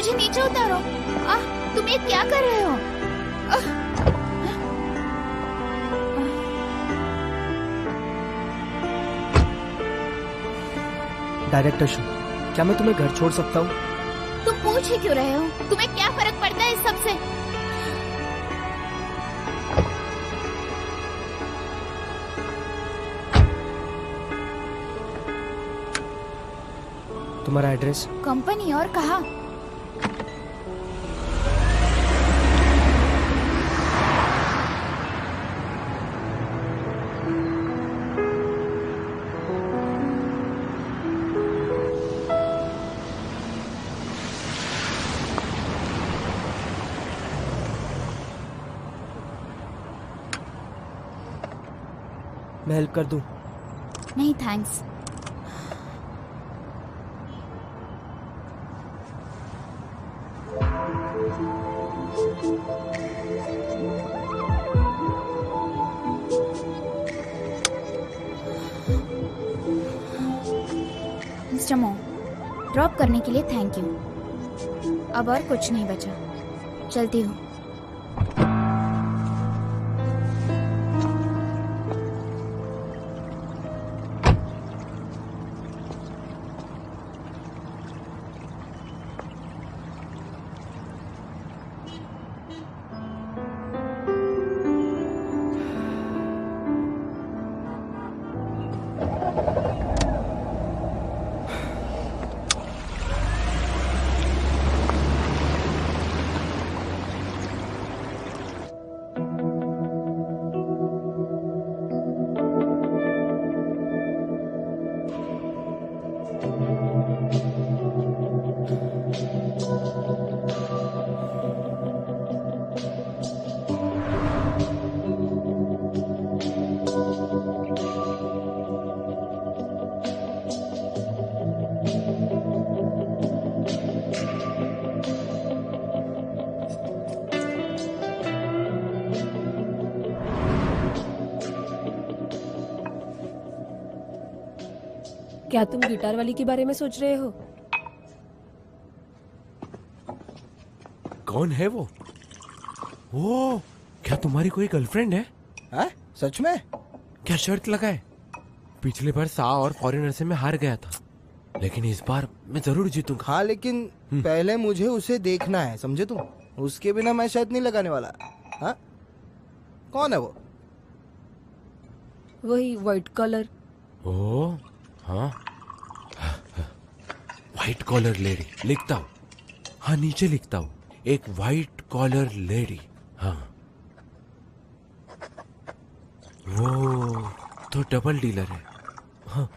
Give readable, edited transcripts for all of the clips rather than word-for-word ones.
मुझे नीचे उतारो। तुम ये क्या कर रहे हो? डायरेक्टर शो, क्या मैं तुम्हें घर छोड़ सकता हूँ? तुम पूछ ही क्यों रहे हो? तुम्हें क्या फर्क पड़ता है इस सब से? तुम्हारा एड्रेस? कंपनी और कहा? मैं हेल्प कर दूं? नहीं थैंक्स। मिस्टर मो, ड्रॉप करने के लिए थैंक यू। अब और कुछ नहीं बचा, चलती हूँ। क्या तुम गिटार वाली के बारे में सोच रहे हो? कौन है वो? ओ, क्या तुम्हारी कोई गर्लफ्रेंड है? हाँ? सच में? क्या शर्त लगाए? पिछले बार सा और फॉरेनर से मैं हार गया था, लेकिन इस बार मैं जरूर जीतूंगा। हाँ, लेकिन पहले मुझे उसे देखना है, समझे तुम? उसके बिना मैं शर्त नहीं लगाने वाला। हाँ? कौन है वो? वही व्हाइट कॉलर। ओ, हाँ, व्हाइट कॉलर लेडी लिखता हूँ। हाँ, नीचे लिखता हूँ, एक व्हाइट कॉलर लेडी। हाँ, वो तो डबल डीलर है। हाँ,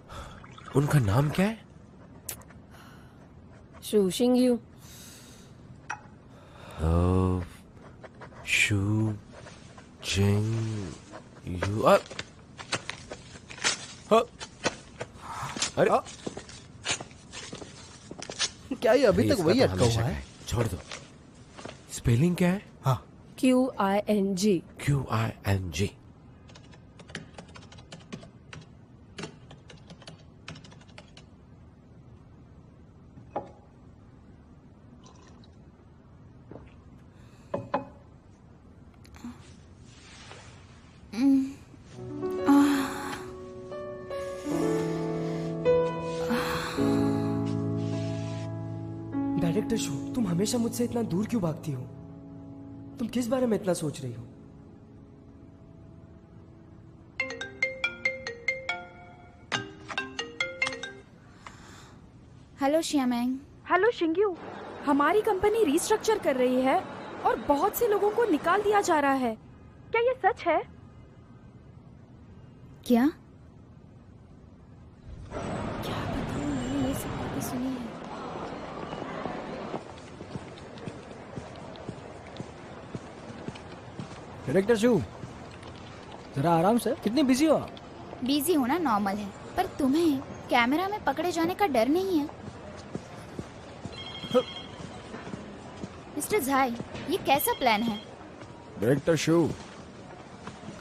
उनका नाम क्या है? शू शिंग यू। Shoe Jing you. अरे क्या ये अभी तक वही अटका हुआ है? छोड़ दो। स्पेलिंग क्या है? हाँ, QING। QING। डायरेक्टर शो, तुम हमेशा मुझसे इतना दूर क्यों भागती हो? तुम किस बारे में इतना सोच रही हो? हेलो श्यामैंग। हेलो शिंग्यू, हमारी कंपनी रीस्ट्रक्चर कर रही है और बहुत से लोगों को निकाल दिया जा रहा है। क्या ये सच है? क्या? क्या बताऊं, मैंने ये सब बातें सुनी है। डायरेक्टर शू, जरा आराम से। कितनी बिजी हो आप? बिजी होना नॉर्मल है, पर तुम्हें कैमरा में पकड़े जाने का डर नहीं है? मिस्टर झाई, ये कैसा प्लान है? डायरेक्टर शू,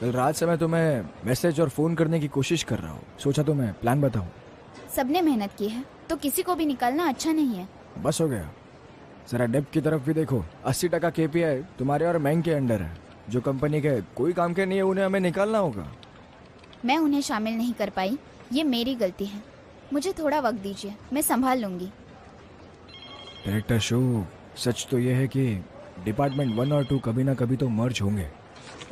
कल रात से मैं तुम्हें मैसेज और फोन करने की कोशिश कर रहा हूँ। सोचा तो मैं प्लान बताऊँ। सबने मेहनत की है, तो किसी को भी निकालना अच्छा नहीं है। बस हो गया, जरा डेप्थ की तरफ भी देखो। 80% KPI तुम्हारे और मैंग के अंडर है। जो कंपनी के कोई काम के नहीं है उन्हें हमें निकालना होगा। मैं उन्हें शामिल नहीं कर पाई, ये मेरी गलती है। मुझे थोड़ा वक्त दीजिए, मैं संभाल लूंगी। डायरेक्टर शो, सच तो यह है कि डिपार्टमेंट 1 और 2 कभी ना कभी तो मर्ज होंगे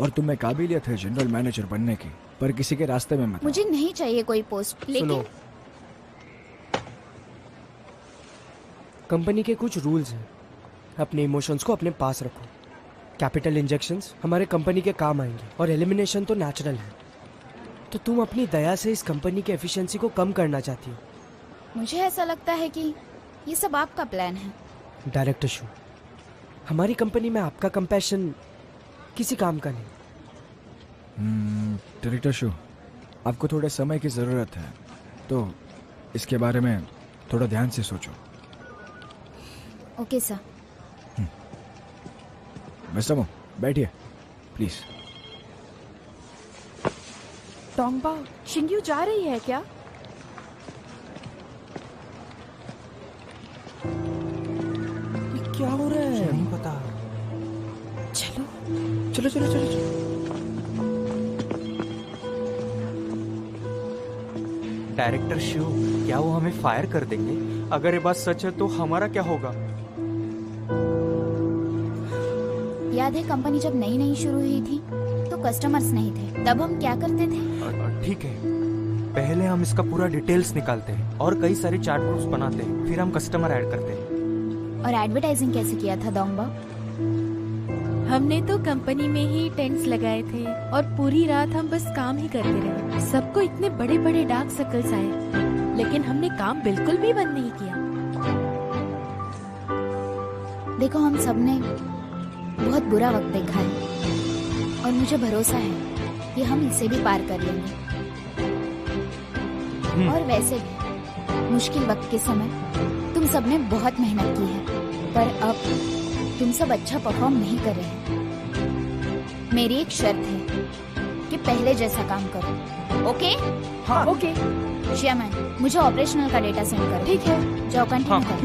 और तुम्हें काबिलियत है जनरल मैनेजर बनने की, पर किसी के रास्ते में मत। मुझे नहीं चाहिए कोई पोस्ट, लेकिन कंपनी के कुछ रूल्स हैं। अपने इमोशंस को अपने पास रखो। कैपिटल इंजेक्शंस हमारे कंपनी के काम आएंगे और एलिमिनेशन तो नेचुरल है। तो तुम अपनी दया से इस कंपनी की एफिशिएंसी को कम करना चाहती हो। मुझे ऐसा लगता है कि ये सब आपका प्लान है। डायरेक्टर शो, हमारी कंपनी में आपका कंपैशन किसी काम का नहीं। डायरेक्टर शो, आपको थोड़े समय की ज़रूरत है, तो इसके बारे में थोड़ा ध्यान से सोचो। Okay sir. मिस्टर मो, बैठिए प्लीज। डोंगबा, शिंग्यू जा रही है क्या? ये क्या हो रहा है? नहीं पता। चलो चलो चलो चलो, चलो। डायरेक्टर शिव, क्या वो हमें फायर कर देंगे? अगर ये बात सच है तो हमारा क्या होगा? याद है कंपनी जब नई नई शुरू हुई थी तो कस्टमर्स नहीं थे, तब हम क्या करते थे? ठीक है, पहले हम इसका पूरा डिटेल्स निकालते हैं और कई सारे चार्ट ग्रुप्स बनाते हैं, फिर हम कस्टमर ऐड करते हैं। और एडवर्टाइजिंग कैसे किया था दोंगबा? हमने तो कंपनी में ही टेंट्स लगाए थे और पूरी रात हम बस काम ही करते रहे। सबको इतने बड़े बड़े डार्क सर्कल्स आए, लेकिन हमने काम बिल्कुल भी बंद नहीं किया। देखो, हम सबने बहुत बुरा वक्त देखा है और मुझे भरोसा है कि हम इसे भी पार कर लेंगे। और वैसे भी मुश्किल वक्त के समय तुम सबने बहुत मेहनत की है, पर अब तुम सब अच्छा परफॉर्म नहीं कर रहे हैं। मेरी एक शर्त है कि पहले जैसा काम करो, ओके? हाँ ओके। चेयरमैन, मुझे ऑपरेशनल का डेटा सेंड करो। ठीक है, जाओ कंटिन्यू करो।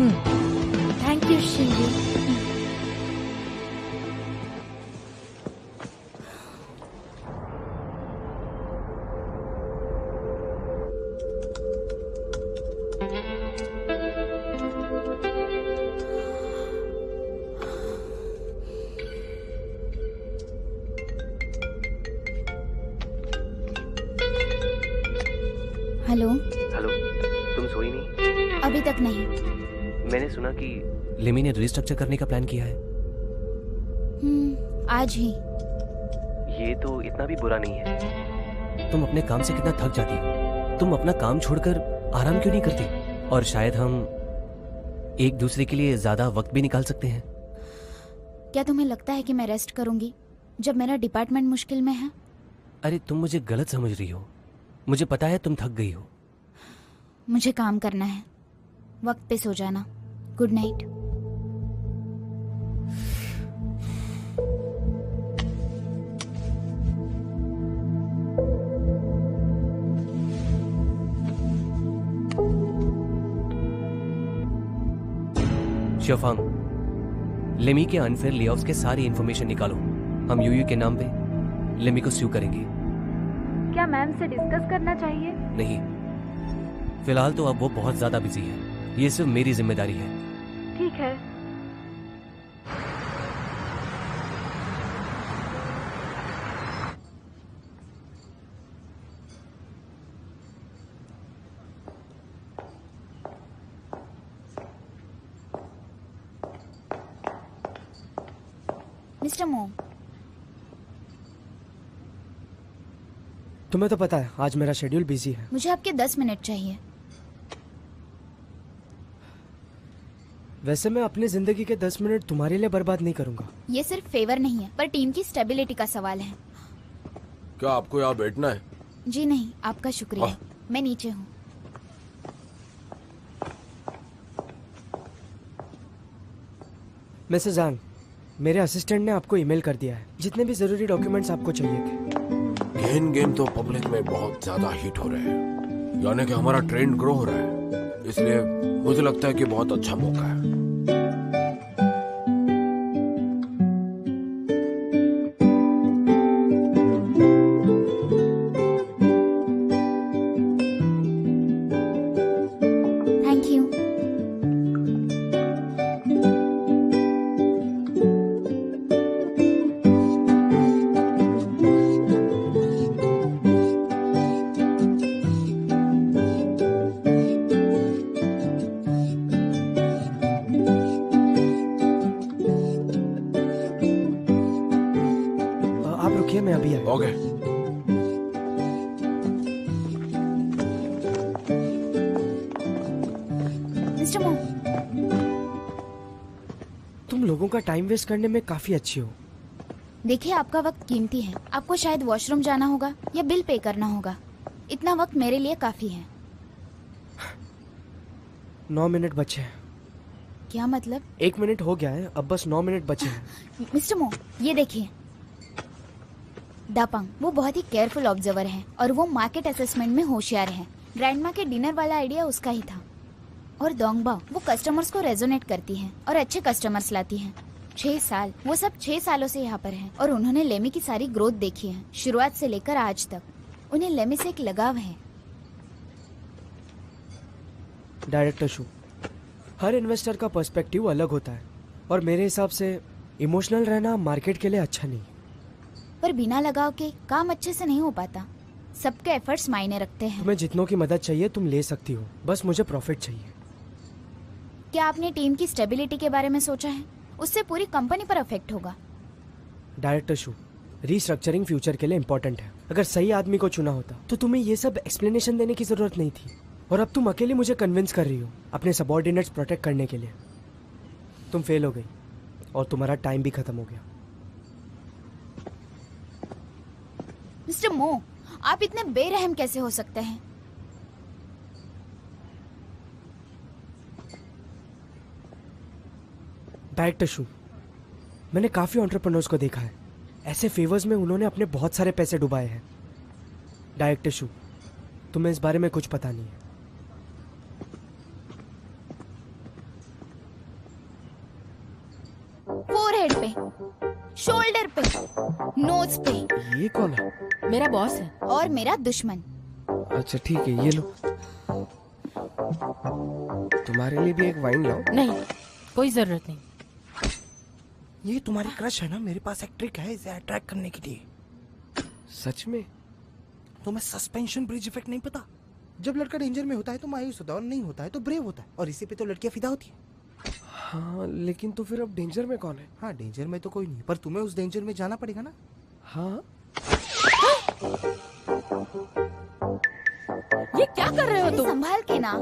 थैंक यू शिंगू। हेलो। हेलो, तुम सोई नहीं? अभी तक नहीं। मैंने सुना कि लिमी ने रिस्ट्रक्चर करने का प्लान किया है। आज ही। ये तो इतना भी बुरा नहीं है। तुम अपने काम से कितना थक जाती हो। तुम अपना काम छोड़कर आराम क्यों नहीं करती? और शायद हम एक दूसरे के लिए ज्यादा वक्त भी निकाल सकते हैं। क्या तुम्हें लगता है कि मैं रेस्ट करूंगी जब मेरा डिपार्टमेंट मुश्किल में है? अरे तुम मुझे गलत समझ रही हो। मुझे पता है तुम थक गई हो। मुझे काम करना है। वक्त पे सो जाना। Good night. शफांग, लिमी के अनफेयर लेऑफ्स के सारी इंफॉर्मेशन निकालो। हम यूयू के नाम पे लिमी को स्यू करेंगे। क्या मैम से डिस्कस करना चाहिए? नहीं, फिलहाल तो अब वो बहुत ज्यादा बिजी है। ये सिर्फ मेरी जिम्मेदारी है। ठीक है। मिस्टर मो, तुम्हें तो पता है आज मेरा शेड्यूल बिजी है। मुझे आपके 10 मिनट चाहिए। वैसे मैं अपनी जिंदगी के 10 मिनट तुम्हारे लिए बर्बाद नहीं करूंगा। ये सिर्फ फेवर नहीं है, पर टीम की स्टेबिलिटी का सवाल है। क्या आपको यहाँ बैठना है? जी नहीं, आपका शुक्रिया। मैं नीचे हूँ। मिसेस जांग, मेरे असिस्टेंट ने आपको ईमेल कर दिया है जितने भी जरूरी डॉक्यूमेंट्स आपको चाहिए थे। गेम तो पब्लिक में बहुत ज्यादा हिट हो रहे हैं, यानी कि हमारा ट्रेंड ग्रो हो रहा है, इसलिए मुझे लगता है कि बहुत अच्छा मौका है। ओके। मिस्टर मो, तुम लोगों का टाइम वेस्ट करने में काफी अच्छी हो। देखिए आपका वक्त कीमती है। आपको शायद वॉशरूम जाना होगा या बिल पे करना होगा। इतना वक्त मेरे लिए काफी है। 9 मिनट बचे हैं। क्या मतलब? 1 मिनट हो गया है, अब बस 9 मिनट बचे हैं। मिस्टर मो, ये देखिए, दापंग वो बहुत ही केयरफुल ऑब्जर्वर है और वो मार्केट असेसमेंट में होशियार है। ग्रैंडमा के डिनर वाला आइडिया उसका ही था। और दोंगबा वो कस्टमर्स को रेजोनेट करती है और अच्छे कस्टमर्स लाती है। 6 साल, वो सब 6 सालों से यहाँ पर हैं और उन्होंने लेमी की सारी ग्रोथ देखी है, शुरुआत से लेकर आज तक। उन्हें लेमी से एक लगाव है। डायरेक्टर शू, हर इन्वेस्टर का पर्सपेक्टिव अलग होता है और मेरे हिसाब से इमोशनल रहना मार्केट के लिए अच्छा नहीं। पर बिना लगाव के काम अच्छे से नहीं हो पाता। सबके एफर्ट्स मायने रखते हैं। तुम्हें जितनों की मदद चाहिए तुम ले सकती हो, बस मुझे प्रॉफिट चाहिए। क्या आपने टीम की स्टेबिलिटी के बारे में सोचा है? उससे पूरी कंपनी पर अफेक्ट होगा। डायरेक्टर शू, रीस्ट्रक्चरिंग फ्यूचर के लिए इम्पोर्टेंट है। अगर सही आदमी को चुना होता तो तुम्हें ये सब एक्सप्लेनेशन देने की जरूरत नहीं थी। और अब तुम अकेले मुझे कन्विंस कर रही हो अपने सबऑर्डिनेट्स प्रोटेक्ट करने के लिए। तुम फेल हो गई और तुम्हारा टाइम भी खत्म हो गया। मिस्टर मो, आप इतने बेरहम कैसे हो सकते हैं? डायरेक्टर शू, मैंने काफी एंटरप्रेन्योर्स को देखा है, ऐसे फेवर्स में उन्होंने अपने बहुत सारे पैसे डुबाए हैं। डायरेक्टर शू, तुम्हें इस बारे में कुछ पता नहीं है। फोरहेड पे, शोल्डर पे, नोज पे। ये कौन है? मेरा बॉस है। और मेरा दुश्मन। अच्छा ठीक है, ये लो। तुम्हारे लिए भी एक वाइन लाओ। नहीं, कोई जरूरत नहीं। ये तुम्हारी क्रश है ना? मेरे पास एक ट्रिक है इसे अट्रैक्ट करने के लिए। सच में? तुम्हें सस्पेंशन ब्रिज इफेक्ट नहीं पता? जब लड़का डेंजर में होता है तो मायूस होता है और नहीं होता है तो ब्रेव होता है, और इसी पे तो लड़कियां फिदा होती है। हाँ, लेकिन तो फिर अब डेंजर में कौन है? हाँ, डेंजर में तो कोई नहीं, पर तुम्हें उस डेंजर में जाना पड़ेगा ना। हाँ। ये क्या कर रहे हो तुम? संभाल के ना।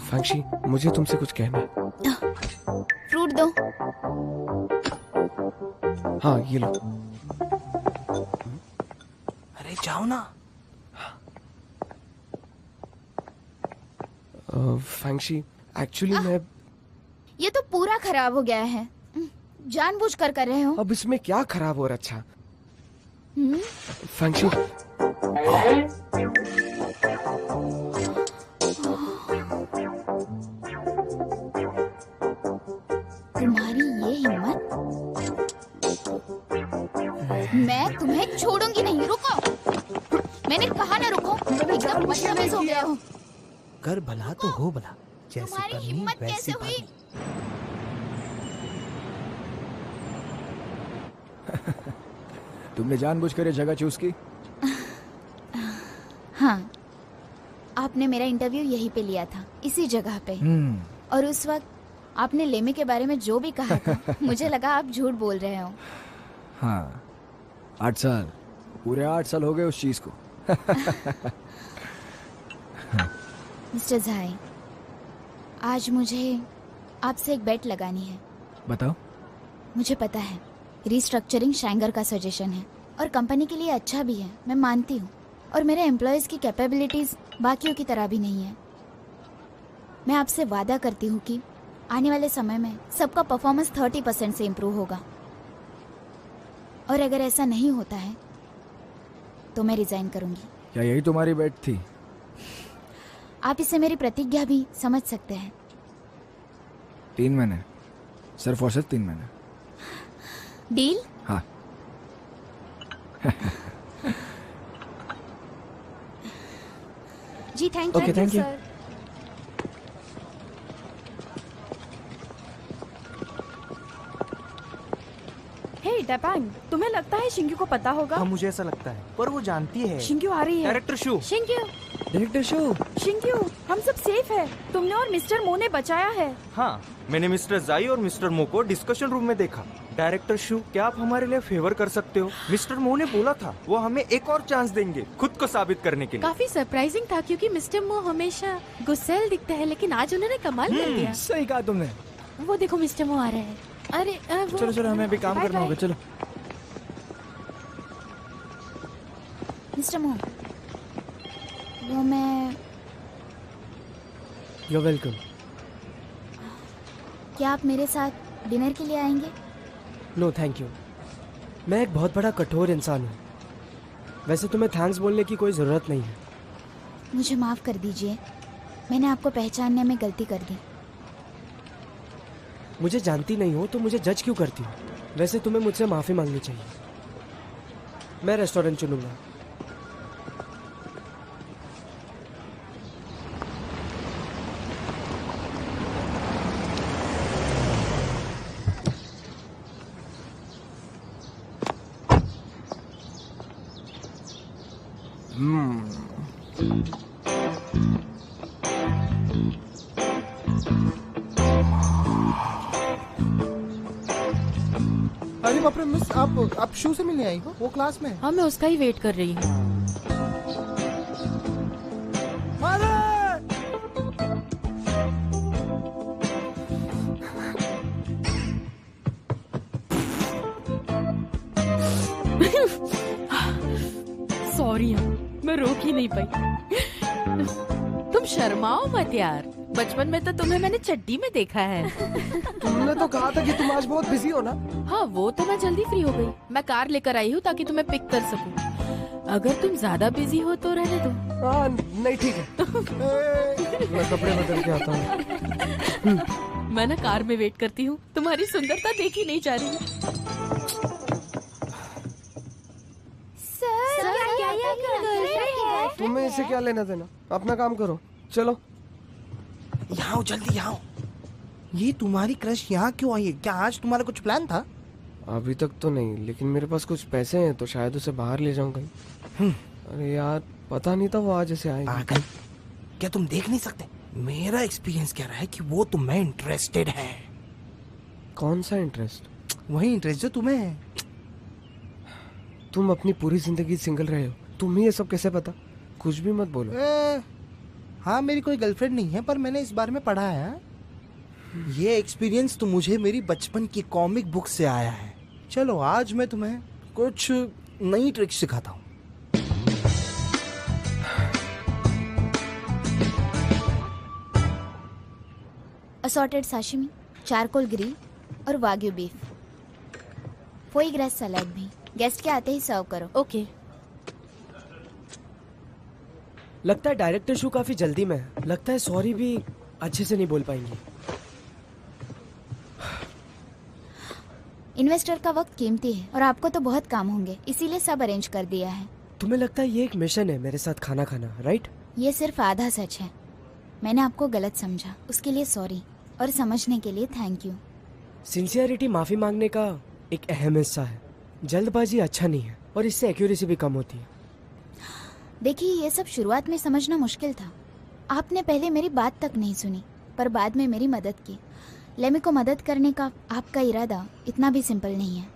फैंक्शी, मुझे तुमसे कुछ कहना है। फ्रूट दो। हाँ, ये लो। अरे जाओ ना। फैंक्शी, एक्चुअली मैं ये तो पूरा खराब हो गया है। जानबूझ कर रहे हो। अब इसमें क्या खराब हो रहा? अच्छा हम्म? फैंक्शी, तुम्हारी ये हिम्मत, मैं तुम्हें छोड़ूंगी नहीं। रुको, मैंने कहा ना रुको। एकदम बदतमीज हो गया हो। कर भला तो हो भला, जैसे तुम्हारी करनी हिम्मत वैसी कैसे हुई? भरनी। तुमने जानबूझकर ये जगह चूज की? हाँ, आपने मेरा इंटरव्यू यहीं पे लिया था, इसी जगह पे। और उस वक्त आपने लेमी के बारे में जो भी कहा था, मुझे लगा आप झूठ बोल रहे हो। हाँ, 8 साल, पूरे 8 साल हो गए उस चीज को। मिस्टर झाई, आज मुझे आपसे एक बेट लगानी है। बताओ। मुझे पता है रीस्ट्रक्चरिंग शैंगर का सजेशन है और कंपनी के लिए अच्छा भी है, मैं मानती हूँ। और मेरे एम्प्लॉयज की कैपेबिलिटीज बाकियों की तरह भी नहीं है। मैं आपसे वादा करती हूँ कि आने वाले समय में सबका परफॉर्मेंस 30% से इम्प्रूव होगा। और अगर ऐसा नहीं होता है तो मैं रिजाइन करूंगी। क्या यही तुम्हारी बेट थी? आप इसे मेरी प्रतिज्ञा भी समझ सकते हैं। 3 महीने, सिर्फ और सिर्फ 3 महीने। डील? हाँ। जी थैंक Okay, thank you. सर। हे डेपांग, तुम्हें लगता है शिंग्यू को पता होगा? हाँ, मुझे ऐसा लगता है, पर वो जानती है। शिंग्यू आ रही है। डायरेक्टर शू, शिंक्यू, डायरेक्टर शो। शिंक्यू, हम सब सेफ है। तुमने और मिस्टर मो ने बचाया है। हाँ, मैंने मिस्टर जाई और मिस्टर मो को डिस्कशन रूम में देखा। डायरेक्टर शू, क्या आप हमारे लिए फेवर कर सकते हो? मिस्टर मो ने बोला था वो हमें एक और चांस देंगे खुद को साबित करने के लिए। काफी सरप्राइजिंग था क्योंकि मिस्टर मो हमेशा गुस्सैल दिखते हैं, लेकिन आज उन्होंने कमाल कर दिया। सही कहा तुमने। वो देखो मिस्टर मो आ रहे हैं। अरे वो चलो चलो, हमें अभी काम करना होगा। चलो मिस्टर मो, वो मैं, यू वेलकम। क्या आप मेरे साथ डिनर के लिए आएंगे? नो थैंक यू, मैं एक बहुत बड़ा कठोर इंसान हूँ। वैसे तुम्हें थैंक्स बोलने की कोई ज़रूरत नहीं है। मुझे माफ़ कर दीजिए, मैंने आपको पहचानने में गलती कर दी। मुझे जानती नहीं हो तो मुझे जज क्यों करती हो? वैसे तुम्हें मुझसे माफ़ी मांगनी चाहिए। मैं रेस्टोरेंट चुनूंगा। अरे बाप रे मिस, आप शू से मिलने आई हो? वो क्लास में है। हाँ, मैं उसका ही वेट कर रही हूँ। सॉरी, मैं रोक ही नहीं पाई। तुम शर्माओ मत यार, बचपन में तो तुम्हें मैंने चड्डी में देखा है। तुमने तो कहा था कि तुम आज बहुत बिजी हो ना। हाँ, वो तो मैं जल्दी फ्री हो गई। मैं कार लेकर आई हूँ ताकि तुम्हें पिक कर सकूं। अगर तुम ज्यादा बिजी हो तो रहने दो। हाँ नहीं, ठीक है। मैं कपड़े बदल के आता हूँ। मैं ना कार में वेट करती हूँ, तुम्हारी सुंदरता देखी नहीं जा रही। तुम्हें इससे क्या लेना देना? अपना काम करो, चलो। यहाँ आओ, जल्दी यहाँ आओ। ये तुम्हारी क्रश यहाँ क्यों आई है? क्या आज तुम्हारा कुछ प्लान था? अभी तक तो नहीं, लेकिन मेरे पास कुछ पैसे हैं तो शायद उसे बाहर ले जाऊं कहीं। अरे यार, पता नहीं था वो आज ऐसे आएगी। पागल, क्या तुम देख नहीं सकते? मेरा एक्सपीरियंस कह रहा है कि वो तुम्हें इंटरेस्टेड है। कौन सा इंटरेस्ट? वही इंटरेस्ट जो तुम्हें है। तुम अपनी पूरी जिंदगी सिंगल रहे हो, तुम्हें ये सब कैसे पता? कुछ भी मत बोलो। हाँ, मेरी कोई गर्लफ्रेंड नहीं है, पर मैंने इस बारे में पढ़ा है। ये एक्सपीरियंस तो मुझे मेरी बचपन की कॉमिक बुक से आया है। चलो, आज मैं तुम्हें कुछ नई ट्रिक्स सिखाता हूँ। असॉर्टेड साशिमी, चारकोल ग्रिल और वाग्यू बीफ, फोई ग्रास सलाद भी। गेस्ट के आते ही सर्व करो। ओके। लगता है डायरेक्टर शू काफी जल्दी में है। लगता है सॉरी भी अच्छे से नहीं बोल पाएंगे। इन्वेस्टर का वक्त कीमती है और आपको तो बहुत काम होंगे, इसीलिए सब अरेंज कर दिया है। तुम्हें लगता है ये एक मिशन है मेरे साथ खाना खाना, राइट? ये सिर्फ आधा सच है। मैंने आपको गलत समझा, उसके लिए सॉरी, और समझने के लिए थैंक यू। सिंसियरिटी माफी मांगने का एक अहम हिस्सा है। जल्दबाजी अच्छा नहीं है और इससे एक्यूरेसी भी कम होती है। देखिए, ये सब शुरुआत में समझना मुश्किल था। आपने पहले मेरी बात तक नहीं सुनी, पर बाद में मेरी मदद की। लेमी को मदद करने का आपका इरादा इतना भी सिंपल नहीं है।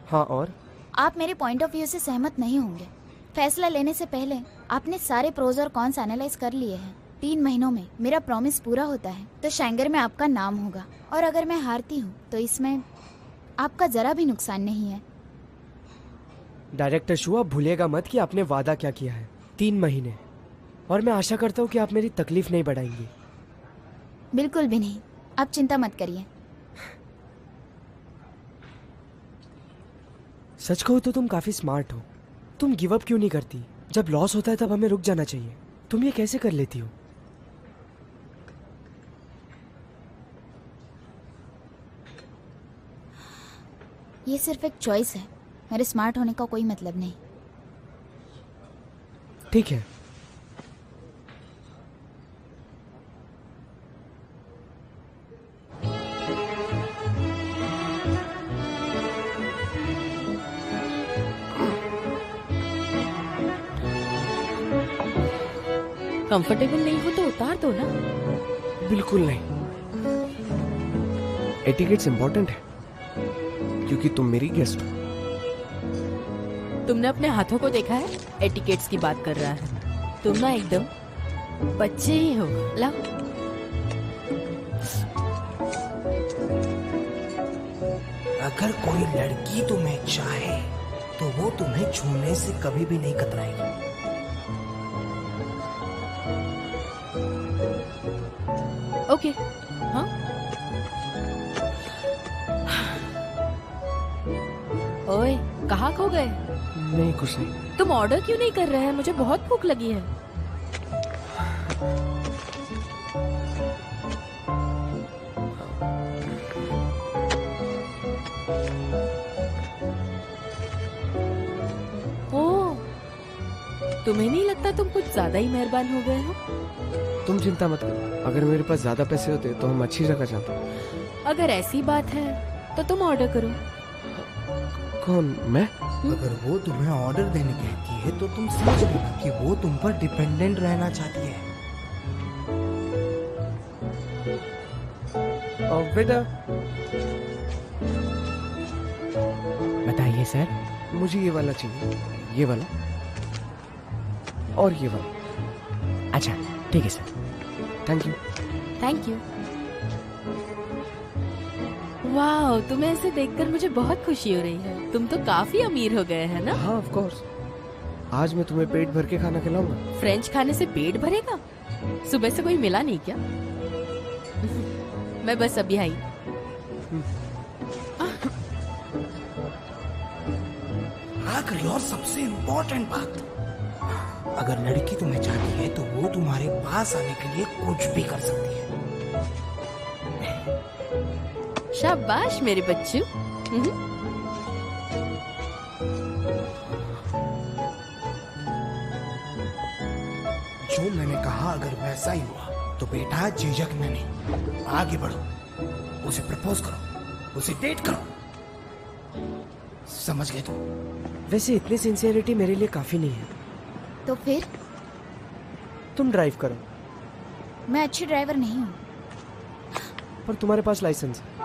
हाँ, और आप मेरे पॉइंट ऑफ व्यू से सहमत नहीं होंगे। फैसला लेने से पहले आपने सारे प्रोज और कॉन्स एनालाइज कर लिए हैं। 3 महीनों में मेरा प्रॉमिस पूरा होता है तो शैंगर में आपका नाम होगा, और अगर मैं हारती हूँ तो इसमें आपका जरा भी नुकसान नहीं है। डायरेक्टर शू, आप भूलिएगा मत कि आपने वादा क्या किया है। 3 महीने, और मैं आशा करता हूँ कि आप मेरी तकलीफ नहीं बढ़ाएंगी। बिल्कुल भी नहीं, आप चिंता मत करिए। सच कहूँ तो तुम काफी स्मार्ट हो। तुम गिव अप क्यों नहीं करती? जब लॉस होता है तब हमें रुक जाना चाहिए। तुम ये कैसे कर लेती हो? ये सिर्फ एक चॉइस है, मेरे स्मार्ट होने का कोई मतलब नहीं। ठीक है, कंफर्टेबल नहीं हो तो उतार दो ना। बिल्कुल नहीं। एटिकेट्स इंपॉर्टेंट है क्योंकि तुम मेरी गेस्ट हो। तुमने अपने हाथों को देखा है? एटिकेट्स की बात कर रहा है। तुम ना एकदम बच्चे ही हो। लाओ। अगर कोई लड़की तुम्हें चाहे तो वो तुम्हें छूने से कभी भी नहीं कतराएगी। ओके। हाँ, ओए कहाँ खो गए? नहीं कुछ नहीं। तुम ऑर्डर क्यों नहीं कर रहे हैं? मुझे बहुत भूख लगी है। ओह, तुम्हें नहीं लगता तुम कुछ ज्यादा ही मेहरबान हो गए हो? तुम चिंता मत करो, अगर मेरे पास ज्यादा पैसे होते तो हम अच्छी जगह जाते। अगर ऐसी बात है तो तुम ऑर्डर करो। कौन? मैं? अगर वो तुम्हें ऑर्डर देने कहती है तो तुम समझ लेना कि वो तुम पर डिपेंडेंट रहना चाहती है। बेटा बताइए सर। मुझे ये वाला चाहिए, ये वाला और ये वाला। अच्छा ठीक है sir. Thank you. Thank you. वाह, तुम्हें ऐसे देखकर मुझे बहुत खुशी हो रही है। तुम तो काफी अमीर हो गए हैं ना? हाँ ऑफ कोर्स। आज मैं तुम्हें पेट भर के खाना खिलाऊंगा। फ्रेंच खाने से पेट भरेगा? सुबह से कोई मिला नहीं क्या? मैं बस अभी आई। आखिरी और सबसे इम्पोर्टेंट बात, अगर लड़की तुम्हें चाहती है तो वो तुम्हारे पास आने के लिए कुछ भी कर सकती है। शाबाश मेरे बच्चू। जो मैंने कहा अगर वैसा ही हुआ तो बेटा झिझकना नहीं, आगे बढ़ो, उसे प्रपोज करो, उसे डेट करो। समझ गए तुम? वैसे इतनी सिंसियरिटी मेरे लिए काफी नहीं है। तो फिर? तुम ड्राइव करो। मैं अच्छी ड्राइवर नहीं हूँ। पर तुम्हारे पास लाइसेंस है।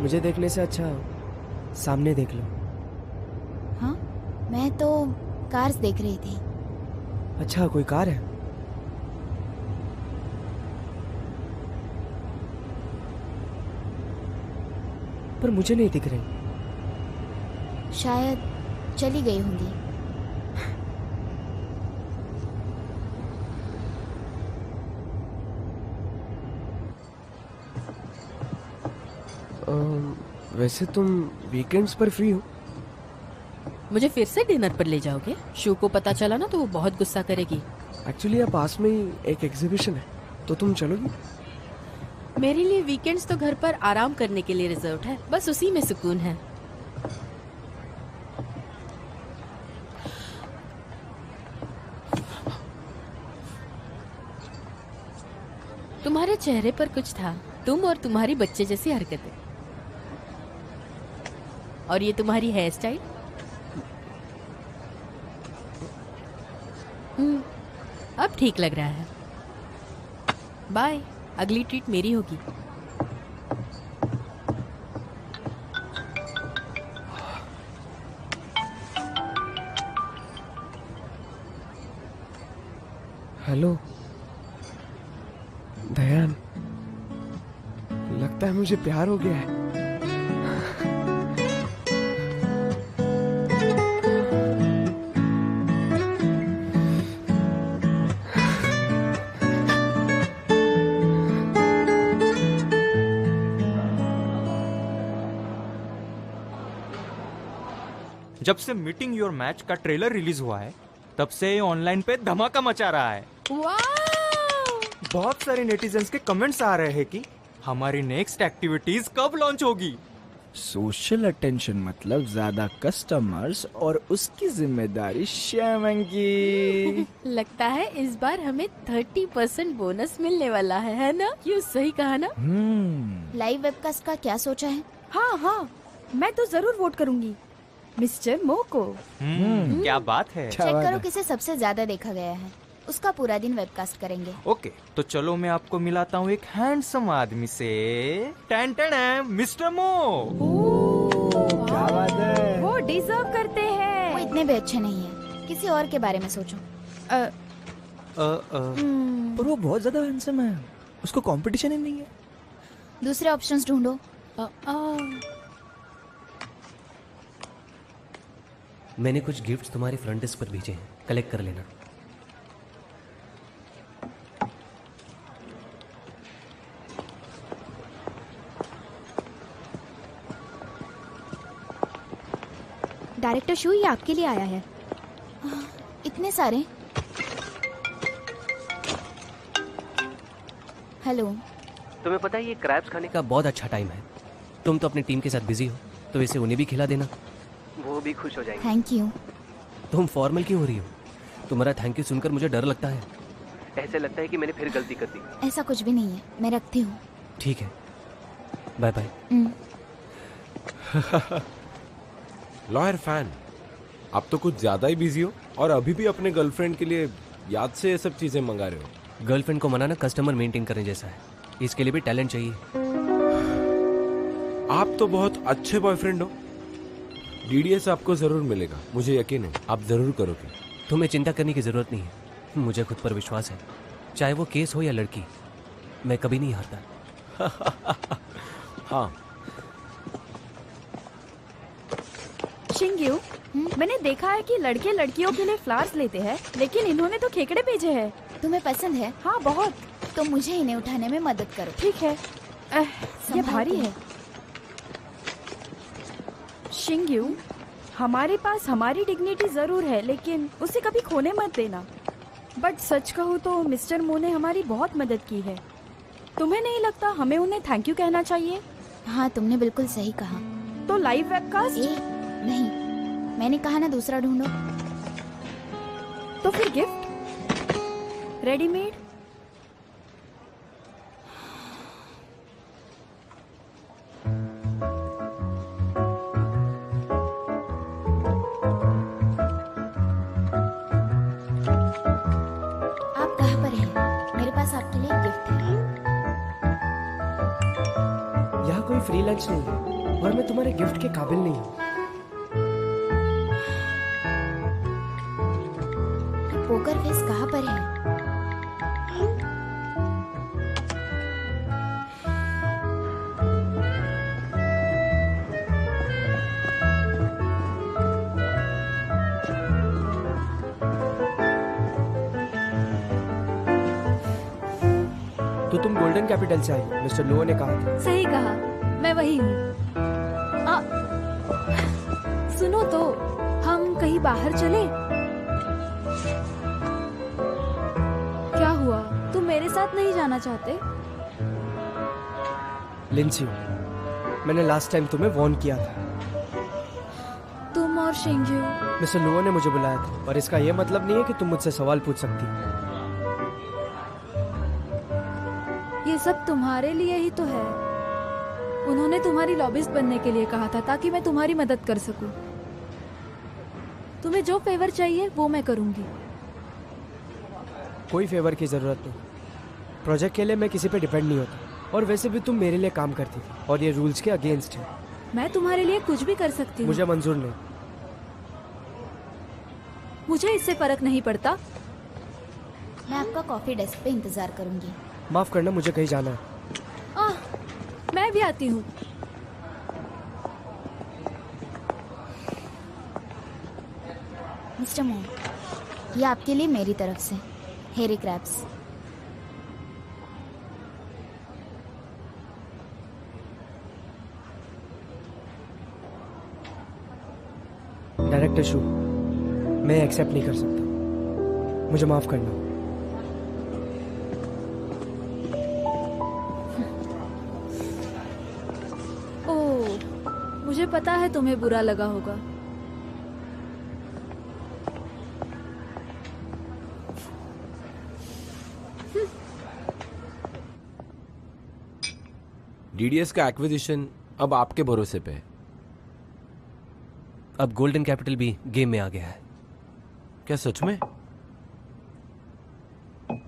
मुझे देखने से अच्छा सामने देख लो। हाँ, मैं तो कार्स देख रही थी। अच्छा, कोई कार है? पर मुझे नहीं दिख रही। शायद चली गई होंगी। वैसे तुम वीकेंड्स पर फ्री हो? मुझे फिर से डिनर पर ले जाओगे? शू को पता चला ना तो वो बहुत गुस्सा करेगी। एक्चुअली यहाँ पास में ही एक एग्जीबिशन है, तो तुम चलोगी? मेरे लिए वीकेंड्स तो घर पर आराम करने के लिए रिजर्व है, बस उसी में सुकून है। तुम्हारे चेहरे पर कुछ था, तुम और तुम्हारी बच्चे जैसी हरकतें। और ये तुम्हारी हेयर स्टाइल। अब ठीक लग रहा है। बाय। अगली ट्रीट मेरी होगी। हेलो दयान, लगता है मुझे प्यार हो गया है। जब से मीटिंग योर मैच का ट्रेलर रिलीज हुआ है तब से ऑनलाइन पे धमाका मचा रहा है। बहुत सारे नेटिजन्स के कमेंट्स आ रहे हैं कि हमारी नेक्स्ट एक्टिविटीज कब लॉन्च होगी। सोशल अटेंशन मतलब ज्यादा कस्टमर्स और उसकी जिम्मेदारी श्यामन की। लगता है इस बार हमें 30% बोनस मिलने वाला है ना? क्यों, सही कहा ना? लाइव वेबकास्ट का क्या सोचा है? हाँ, मैं तो जरूर वोट करूंगी मिस्टर मो को। क्या बात है। चेक करो किसे सबसे ज्यादा देखा गया है, उसका पूरा दिन वेबकास्ट करेंगे। ओके, तो चलो मैं आपको मिलाता हूँ एक हैंडसम आदमी से। टैन टैन, मिस्टर मो। क्या बात है। वो डिजर्व करते हैं। वो इतने भी अच्छे नहीं है, किसी और के बारे में सोचो। पर वो बहुत ज्यादा हैंडसम है, उसको कंपटीशन ही नहीं है। दूसरे ऑप्शंस ढूंढो। मैंने कुछ गिफ्ट्स तुम्हारे फ्रंट डेस्क पर भेजे हैं, कलेक्ट कर लेना। डायरेक्टर शू, ये आपके लिए आया है। इतने सारे। हेलो। तुम्हें पता है ये क्रैब्स खाने का बहुत अच्छा टाइम है। तुम तो अपनी टीम के साथ बिजी हो, तो इसे उन्हें भी खिला देना, वो भी खुश हो जाएंगे। Thank you. तुम फॉर्मल क्यों हो रही हो? तुम्हारा थैंक यू सुनकर मुझे डर लगता है। ऐसे लगता है कि मैंने फिर गलती कर दी। ऐसा कुछ भी नहीं है, मैं रखती हूँ। ठीक है, बाय बाय। लॉयर फैन, आप तो कुछ ज्यादा ही बिजी हो और अभी भी अपने गर्लफ्रेंड के लिए याद से ये सब चीजें मंगा रहे हो। गर्लफ्रेंड को मनाना कस्टमर मेंटेन करने जैसा है, इसके लिए भी टैलेंट चाहिए। आप तो बहुत अच्छे बॉयफ्रेंड हो। डीडीएस आपको जरूर मिलेगा, मुझे यकीन है आप जरूर करोगे। तुम्हें चिंता करने की जरूरत नहीं है, मुझे खुद पर विश्वास है। चाहे वो केस हो या लड़की, मैं कभी नहीं हारता। हाँ। शिंग्यू, मैंने देखा है कि लड़के लड़कियों के लिए फ्लावर्स लेते हैं, लेकिन इन्होंने तो खेकड़े भेजे हैं। तुम्हें पसंद है? हाँ, बहुत। तो मुझे इन्हें उठाने में मदद करो। ठीक है। ये भारी है। शिंग्यू, हमारे पास हमारी डिग्निटी जरूर है, लेकिन उसे कभी खोने मत देना। बट सच कहूँ तो मिस्टर मो ने हमारी बहुत मदद की है। तुम्हें नहीं लगता हमें उन्हें थैंक यू कहना चाहिए? हाँ, तुमने बिल्कुल सही कहा। तो लाइव वेबकास्ट? नहीं, मैंने कहा ना दूसरा ढूंढो। तो फिर गिफ्ट रेडीमेड। आप कहाँ पर हैं? मेरे पास आपके लिए गिफ्ट है। यहाँ कोई फ्री लंच नहीं है और मैं तुम्हारे गिफ्ट के काबिल नहीं हूँ। पोकर फेस कहाँ पर है? तो तुम गोल्डन कैपिटल से आई हो, मिस्टर लो ने कहा था। सही कहा, मैं वही हूँ। सुनो तो, हम कहीं बाहर चले? क्या हुआ, तुम मेरे साथ नहीं जाना चाहते? लिंसी, मैंने लास्ट टाइम तुम्हें वॉर्न किया था। तुम और शिंग्यू। मिस्टर लुओ ने मुझे बुलाया था, पर इसका यह मतलब नहीं है कि तुम मुझसे सवाल पूछ सकती हो। ये सब तुम्हारे लिए ही तो है। उन्होंने तुम्हारी लॉबिस्ट बनने के लिए कहा था ताकि मैं तुम्हारी मदद कर सकूं। तुम्हें जो फेवर चाहिए वो मैं करूंगी। कोई फेवर की जरूरत नहीं, प्रोजेक्ट के लिए मैं किसी पे डिपेंड नहीं होता, और वैसे भी तुम मेरे लिए काम करती थी और ये रूल्स के अगेंस्ट है। मैं तुम्हारे लिए कुछ भी कर सकती हूँ। मुझे मंजूर नहीं। मुझे इससे फर्क नहीं पड़ता। मैं आपका कॉफी डेस्क पे इंतजार करूंगी। माफ करना, मुझे कहीं जाना है। मैं भी आती हूँ। मिस्टर मो, ये आपके लिए मेरी तरफ से हेरी क्रैब्स। डायरेक्टर शू, मैं एक्सेप्ट नहीं कर सकता, मुझे माफ करना। ओह, मुझे पता है तुम्हें बुरा लगा होगा। डीडीएस का एक्विजिशन अब आपके भरोसे पे है। अब गोल्डन कैपिटल भी गेम में आ गया है। क्या सच में?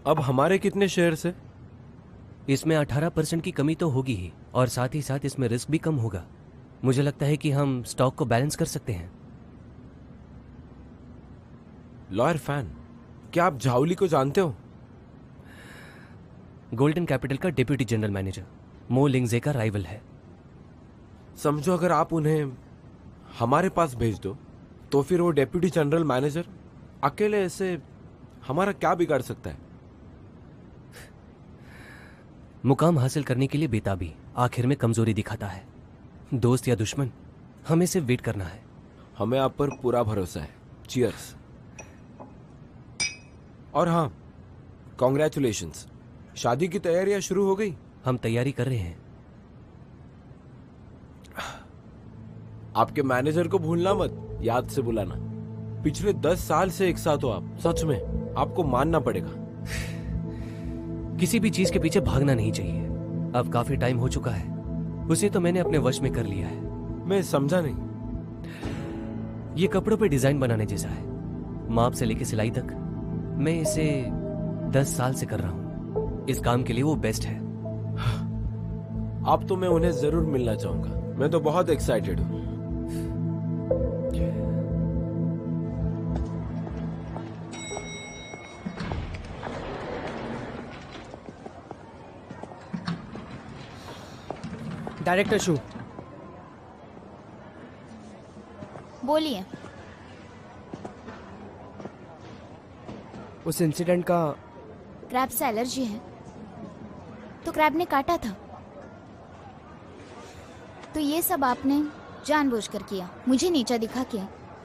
अब हमारे कितने शेयर्स है? इसमें 18% की कमी तो होगी ही, और साथ ही साथ इसमें रिस्क भी कम होगा। मुझे लगता है कि हम स्टॉक को बैलेंस कर सकते हैं। लॉयर फैन, क्या आप झाउली को जानते हो? गोल्डन कैपिटल का डिप्यूटी जनरल मैनेजर, मो लिंगजे का राइवल है। समझो अगर आप उन्हें हमारे पास भेज दो तो फिर वो डेप्यूटी जनरल मैनेजर अकेले ऐसे हमारा क्या बिगाड़ सकता है? मुकाम हासिल करने के लिए बेताबी आखिर में कमजोरी दिखाता है। दोस्त या दुश्मन, हमें सिर्फ वेट करना है। हमें आप पर पूरा भरोसा है। चीयर्स। और हाँ, कॉन्ग्रेचुलेशंस, शादी की तैयारियां शुरू हो गई? हम तैयारी कर रहे हैं। आपके मैनेजर को भूलना मत, याद से बुलाना। पिछले 10 साल से एक साथ हो आप, सच में आपको मानना पड़ेगा। किसी भी चीज के पीछे भागना नहीं चाहिए। अब काफी टाइम हो चुका है, उसे तो मैंने अपने वश में कर लिया है। मैं समझा नहीं। ये कपड़ों पे डिजाइन बनाने जैसा है, माप से लेके सिलाई तक। मैं इसे 10 साल से कर रहा हूं। इस काम के लिए वो बेस्ट है। अब तो मैं उन्हें जरूर मिलना चाहूंगा। मैं तो बहुत एक्साइटेड हूं। डायरेक्टर शू, बोलिए। उस इंसिडेंट का क्रैब से एलर्जी है, तो क्रैब ने काटा था। तो ये सब आपने जानबूझकर किया, मुझे नीचा दिखा के।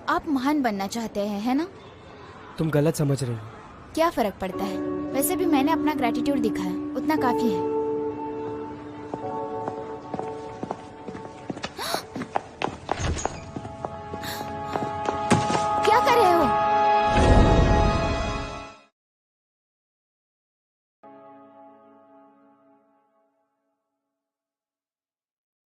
आप महान बनना चाहते हैं, है ना? तुम गलत समझ रहे हो। क्या फर्क पड़ता है? वैसे भी मैंने अपना ग्रैटिट्यूड दिखाया, उतना काफी है।